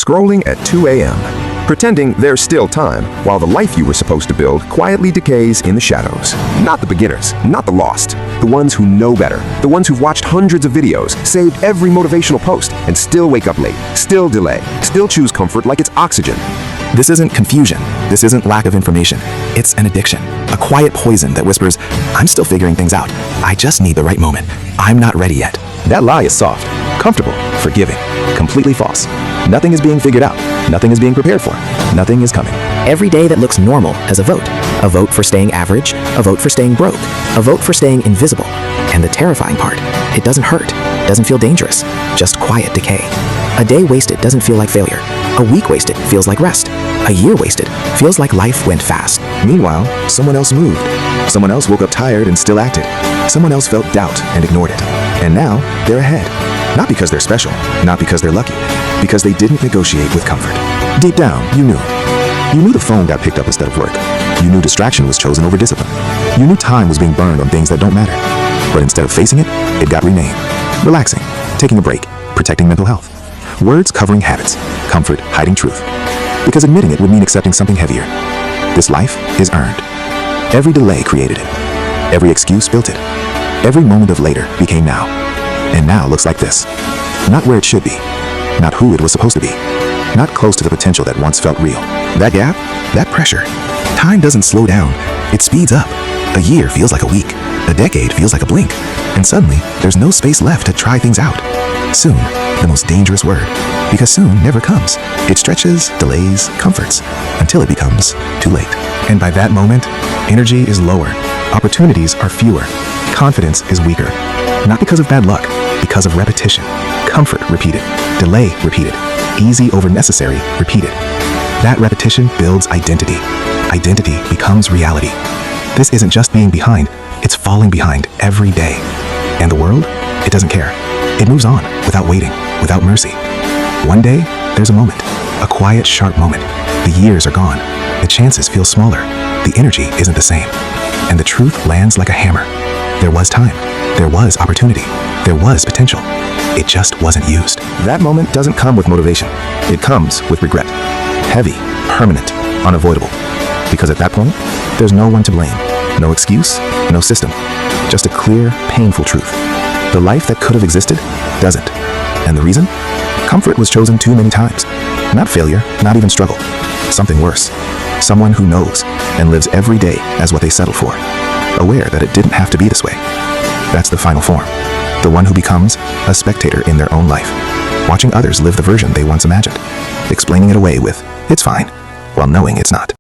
scrolling at 2 a.m., pretending there's still time while the life you were supposed to build quietly decays in the shadows. Not the beginners, not the lost, the ones who know better, the ones who've watched hundreds of videos, saved every motivational post, and still wake up late, still delay, still choose comfort like it's oxygen. This isn't confusion. This isn't lack of information. It's an addiction, a quiet poison that whispers, I'm still figuring things out. I just need the right moment. I'm not ready yet. That lie is soft, comfortable, forgiving. Completely false. Nothing is being figured out. Nothing is being prepared for. Nothing is coming. Every day that looks normal has a vote. A vote for staying average, a vote for staying broke, a vote for staying invisible. And the terrifying part, it doesn't hurt, doesn't feel dangerous, just quiet decay. A day wasted doesn't feel like failure. A week wasted feels like rest. A year wasted feels like life went fast. Meanwhile, someone else moved. Someone else woke up tired and still acted. Someone else felt doubt and ignored it. And now, they're ahead. Not because they're special, not because they're lucky, because they didn't negotiate with comfort. Deep down, you knew. You knew the phone got picked up instead of work. You knew distraction was chosen over discipline. You knew time was being burned on things that don't matter. But instead of facing it, it got renamed. Relaxing, taking a break, protecting mental health. Words covering habits, comfort hiding truth. Because admitting it would mean accepting something heavier. This life is earned. Every delay created it. Every excuse built it. Every moment of later became now. And now looks like this. Not where it should be. Not who it was supposed to be. Not close to the potential that once felt real. That gap, that pressure. Time doesn't slow down. It speeds up. A year feels like a week. A decade feels like a blink. And suddenly, there's no space left to try things out. Soon, the most dangerous word. Because soon never comes. It stretches, delays, comforts, until it becomes too late. And by that moment, energy is lower. Opportunities are fewer. Confidence is weaker. Not because of bad luck, because of repetition. Comfort repeated. Delay repeated. Easy over necessary repeated. That repetition builds identity. Identity becomes reality. This isn't just being behind, it's falling behind every day. And the world, it doesn't care. It moves on without waiting, without mercy. One day, there's a moment, a quiet, sharp moment. The years are gone. The chances feel smaller. The energy isn't the same. And the truth lands like a hammer. There was time. There was opportunity. There was potential. It just wasn't used. That moment doesn't come with motivation. It comes with regret. Heavy, permanent, unavoidable. Because at that point, there's no one to blame. No excuse, no system. Just a clear, painful truth. The life that could have existed doesn't. And the reason? Comfort was chosen too many times. Not failure, not even struggle. Something worse. Someone who knows and lives every day as what they settled for. Aware that it didn't have to be this way. That's the final form. The one who becomes a spectator in their own life. Watching others live the version they once imagined. Explaining it away with, it's fine, while knowing it's not.